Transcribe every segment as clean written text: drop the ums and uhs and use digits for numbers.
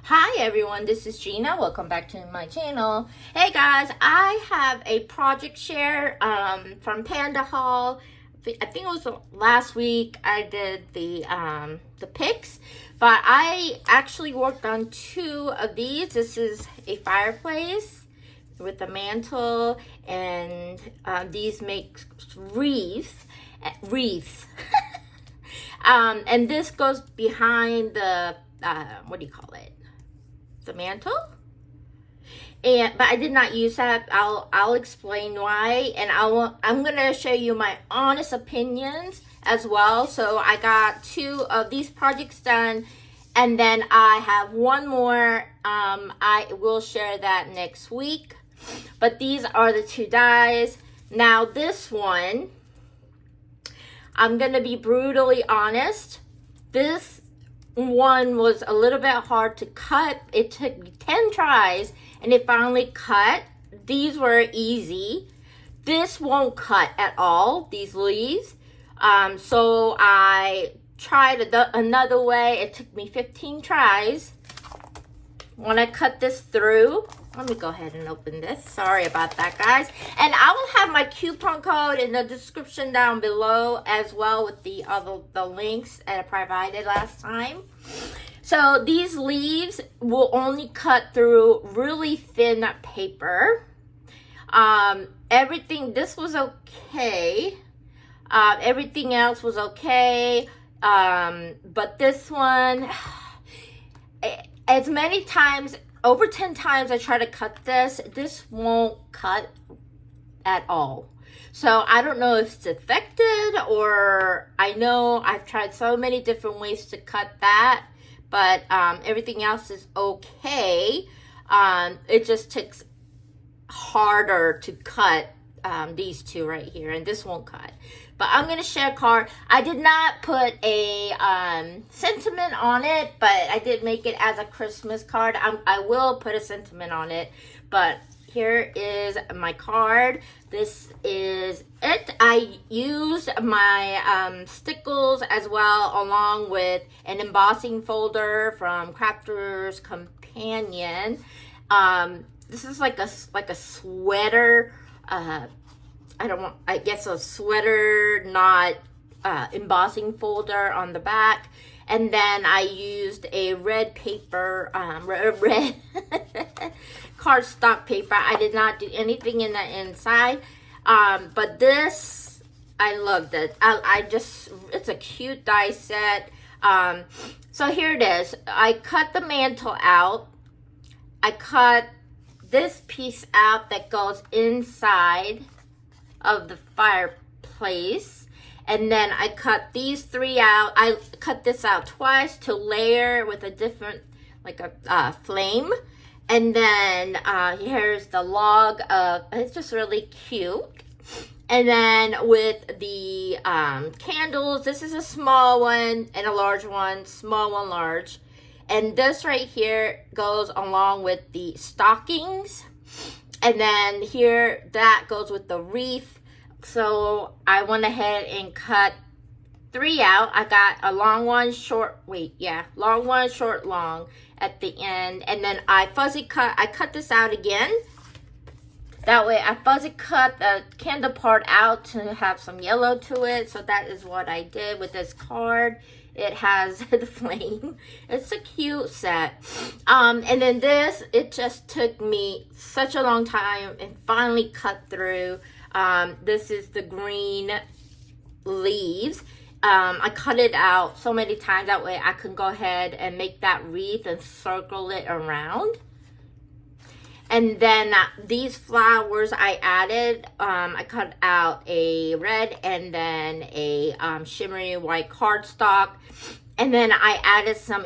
Hi everyone, this is Gina. Welcome back to my channel. Hey guys, I have a project share from Pandahall. I think it was last week I did the pics, but I actually worked on two of these. This is a fireplace with a mantle, and these make wreaths. And this goes behind the what do you call it? The mantle. But I did not use that. I'll explain why, and I'm gonna show you my honest opinions as well. So I got two of these projects done, and then I have one more. I will share that next week. But these are the two dies. Now this one, I'm gonna be brutally honest. This one was a little bit hard to cut. It took me 10 tries and it finally cut. These were easy. This won't cut at all, these leaves. So I tried another way. It took me 15 tries. When I cut this through, let me go ahead and open this. Sorry about that, guys. And I will have my coupon code in the description down below as well, with the links that I provided last time. So these leaves will only cut through really thin paper. Everything, this was okay. Everything else was okay. But this one, as many times, over 10 times I try to cut this won't cut at all. So I don't know if it's affected, or I know I've tried so many different ways to cut that, but everything else is okay. It just takes harder to cut these two right here, and this won't cut. But I'm going to share a card. I did not put a sentiment on it, but I did make it as a Christmas card. I will put a sentiment on it, but here is my card. This is it. I used my stickles as well, along with an embossing folder from Crafter's Companion. This is like a sweater. I guess a sweater knot embossing folder on the back. And then I used a red paper, red cardstock paper. I did not do anything in the inside. But this, I loved it. It's a cute die set. So here it is. I cut the mantle out. I cut this piece out that goes inside of the fireplace, and then I cut these three out. I cut this out twice to layer with a different, like a flame. And then here's the log of, it's just really cute. And then with the candles, this is a small one and a large one, small one, large. And this right here goes along with the stockings. And then here, that goes with the wreath. So I went ahead and cut three out. I got a long one, short, long one, short, long at the end. And then I cut this out again. That way I fuzzy cut the candle part out to have some yellow to it. So that is what I did with this card. It has the flame. It's a cute set. And then this, it just took me such a long time and finally cut through. This is the green leaves. I cut it out so many times, that way I can go ahead and make that wreath and circle it around. And then these flowers I added, I cut out a red and then a shimmery white cardstock. And then I added some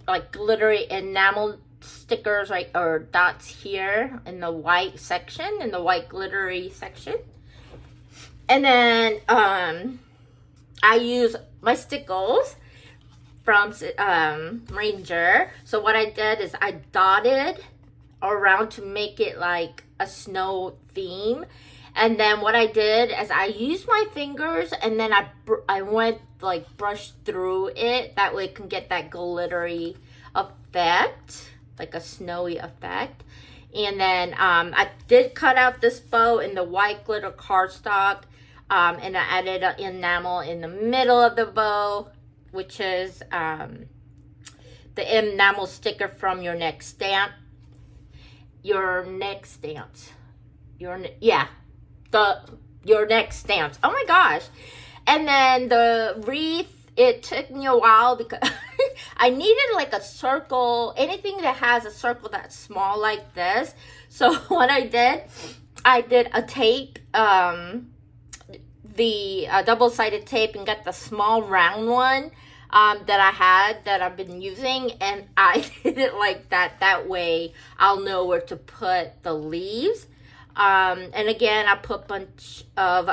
like glittery enamel stickers, right, or dots here in the white section, in the white glittery section. And then I use my stickles from Ranger. So what I did is I dotted around to make it like a snow theme. And then what I did is I used my fingers, and then I went like brushed through it. That way it can get that glittery effect, like a snowy effect. And then I did cut out this bow in the white glitter cardstock, and I added an enamel in the middle of the bow, which is the enamel sticker from your next stamp. Your next stamps. Your next stamps. Oh my gosh. And then the wreath, it took me a while because I needed like a circle, anything that has a circle that's small like this. So what I did a tape, the double-sided tape, and got the small round one that I've been using, and I did it like that. That way I'll know where to put the leaves. And again, I put a bunch of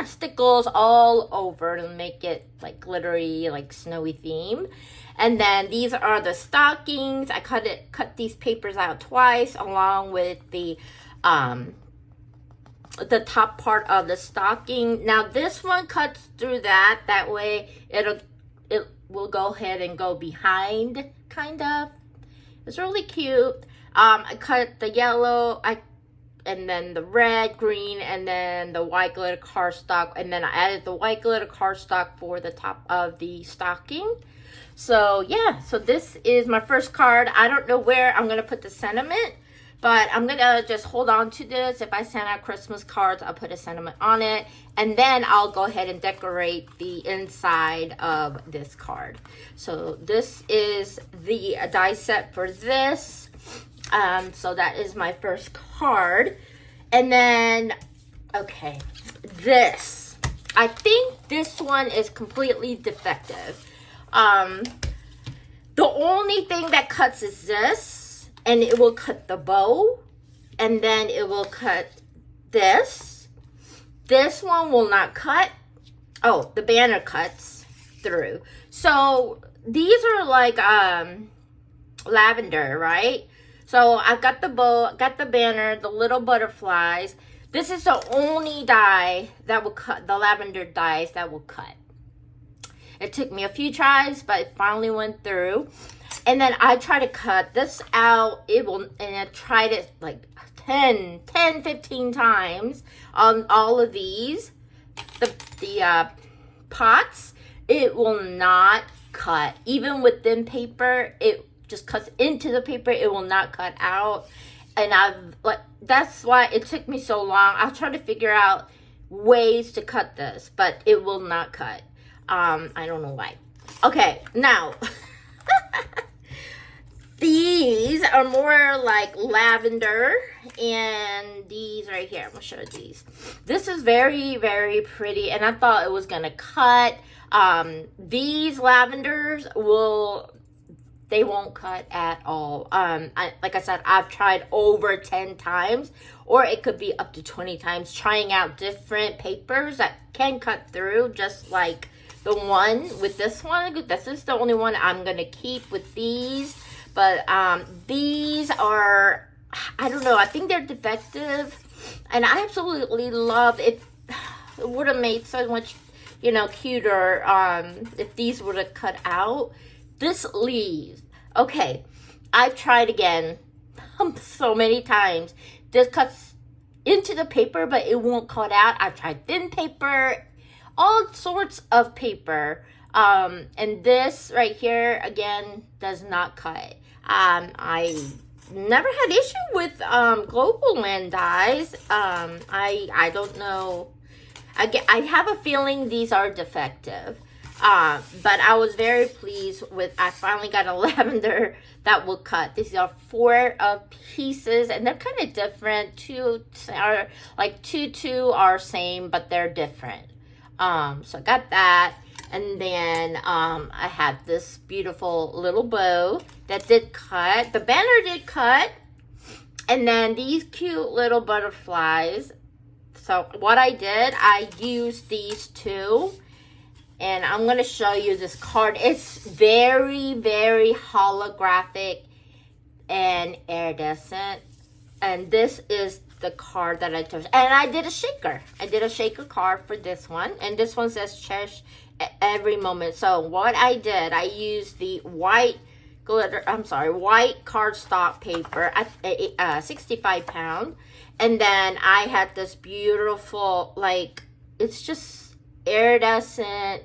stickles all over to make it like glittery, like snowy theme. And then these are the stockings. I cut these papers out twice, along with the top part of the stocking. Now this one cuts through that way it will go ahead and go behind, kind of. It's really cute. I cut the yellow, and then the red, green, and then the white glitter cardstock, and then I added the white glitter cardstock for the top of the stocking. So yeah, so this is my first card. I don't know where I'm gonna put the sentiment, but I'm gonna just hold on to this. If I send out Christmas cards, I'll put a sentiment on it, and then I'll go ahead and decorate the inside of this card. So this is the die set for this. So that is my first card. And then, okay, this. I think this one is completely defective. The only thing that cuts is this, and it will cut the bow, and then it will cut this. This one will not cut. Oh, the banner cuts through. So these are like lavender, right? So I've got the bow, got the banner, the little butterflies. This is the only die that will cut, the lavender dies that will cut. It took me a few tries, but it finally went through. And then I try to cut this out. And I tried it like 15 times on all of these. The pots, it will not cut. Even with thin paper, it just cuts into the paper. It will not cut out. And that's why it took me so long. I'll try to figure out ways to cut this, but it will not cut. I don't know why. Okay, now these are more like lavender, and these right here, I'm gonna show these. This is very, very pretty, and I thought it was gonna cut. These lavenders they won't cut at all. Like I said, I've tried over 10 times, or it could be up to 20 times, trying out different papers that can cut through, just like the one with this one. This is the only one I'm gonna keep with these. But these are, I don't know, I think they're defective, and I absolutely love it. It would have made so much, cuter if these would have cut out. This leaves. Okay, I've tried again so many times. This cuts into the paper, but it won't cut out. I've tried thin paper, all sorts of paper. And this right here, again, does not cut. I never had issue with Global Land dies. I don't know. I have a feeling these are defective. But I was very pleased with, I finally got a lavender that will cut. These are 4 pieces, and they're kind of different. 2 are same, but they're different. So I got that. And then I have this beautiful little bow that did cut. The banner did cut. And then these cute little butterflies. So what I did, I used these 2. And I'm going to show you this card. It's very, very holographic and iridescent. And this is the card that I chose. And I did a shaker. I did a shaker card for this one. And this one says Cherish every moment. So what I did, I used the white cardstock paper, 65 pound. And then I had this beautiful, like, it's just iridescent,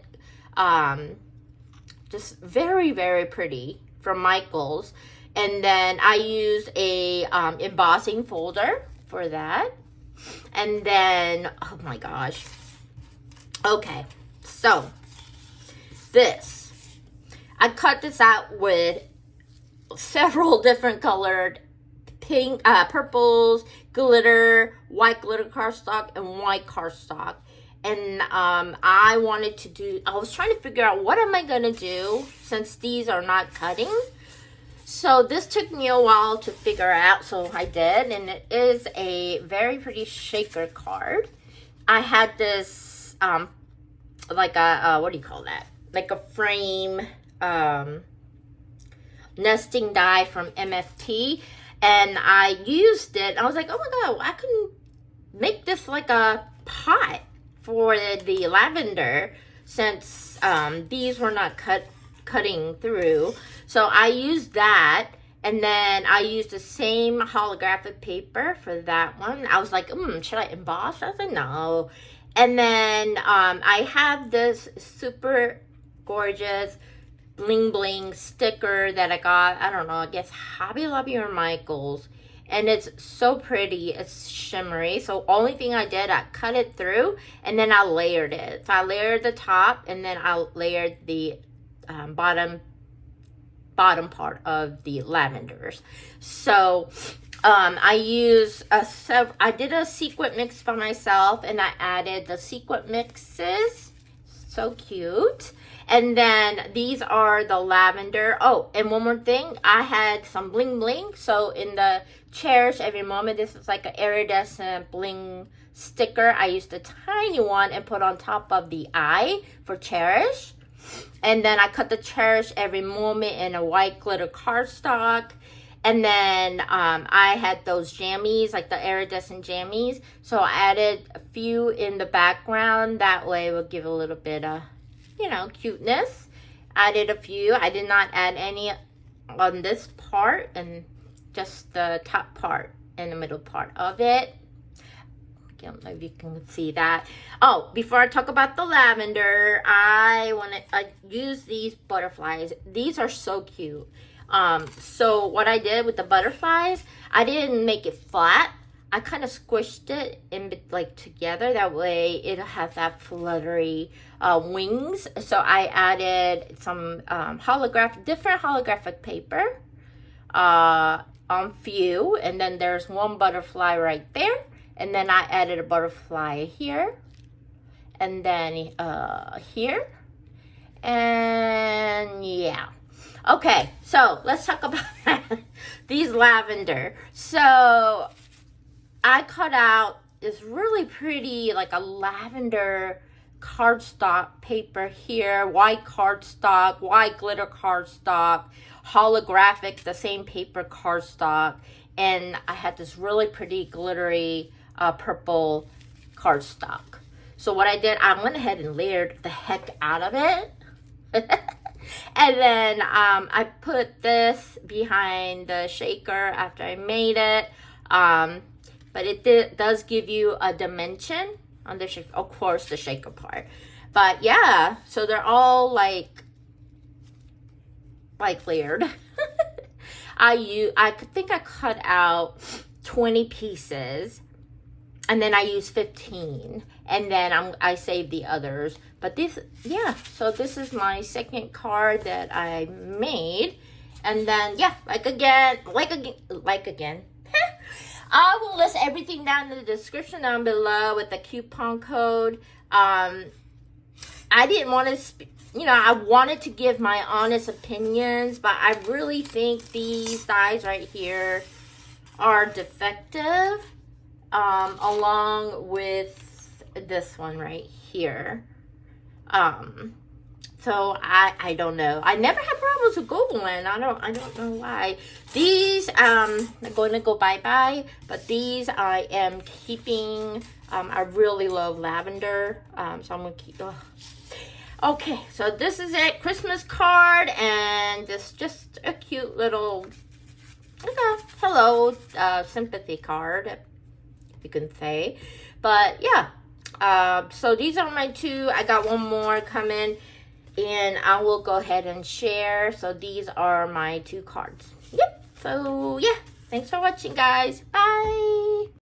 just very, very pretty, from Michaels. And then I used a embossing folder for that. And then, oh my gosh. Okay, so this, I cut this out with several different colored pink, purples, glitter, white glitter cardstock, and white cardstock. And I was trying to figure out what am I going to do since these are not cutting. So this took me a while to figure out, so I did, and it is a very pretty shaker card. I had this, like a, what do you call that? Like a frame, nesting die from MFT, and I used it. I was like, oh my god, I can make this like a pot for the lavender, since these were not cutting through. So I used that, and then I used the same holographic paper for that one. I was like, should I emboss? I said no. And then I have this super gorgeous bling bling sticker that I got, I don't know, I guess Hobby Lobby or Michaels. And it's so pretty, it's shimmery. So only thing I did, I cut it through, and then I layered it. So I layered the top, and then I layered the bottom part of the lavenders. So I did a sequin mix by myself, and I added the sequin mixes. So cute. And then these are the lavender. Oh, and one more thing, I had some bling bling. So in the Cherish Every Moment, this is like an iridescent bling sticker. I used a tiny one and put on top of the eye for Cherish. And then I cut the Cherish Every Moment in a white glitter cardstock. And then I had those jammies, like the iridescent jammies. So I added a few in the background. That way it will give a little bit of, you know, cuteness. Added a few. I did not add any on this part, and just the top part and the middle part of it. I don't know if you can see that. Oh, before I talk about the lavender, I use these butterflies. These are so cute. So what I did with the butterflies, I didn't make it flat. I kind of squished it in like together. That way it has that fluttery wings. So I added some different holographic paper on few, and then there's one butterfly right there. And then I added a butterfly here, and then here, and yeah. Okay, so let's talk about these lavender. So I cut out this really pretty, like a lavender cardstock paper here, white cardstock, white glitter cardstock, holographic, the same paper cardstock, and I had this really pretty glittery purple cardstock. So what I did, I went ahead and layered the heck out of it. And then I put this behind the shaker after I made it. But it does give you a dimension on the shaker, of course, the shaker part. But yeah, so they're all like layered. I think I cut out 20 pieces, and then I used 15, and then I saved the others. But this, yeah, so this is my second card that I made. And then, yeah, like again. I will list everything down in the description down below with the coupon code. I didn't want to, I wanted to give my honest opinions, but I really think these dies right here are defective, along with this one right here. So I don't know. I never had problems with Goblin. I don't know why. These I'm going to go bye-bye, but these I am keeping. I really love lavender. So I'm gonna keep Okay, so this is it, Christmas card, and this just a cute little hello sympathy card, if you can say. But yeah, so these are my two. I got one more coming, and I will go ahead and share. So these are my two cards. Yep. So yeah, thanks for watching, guys. Bye.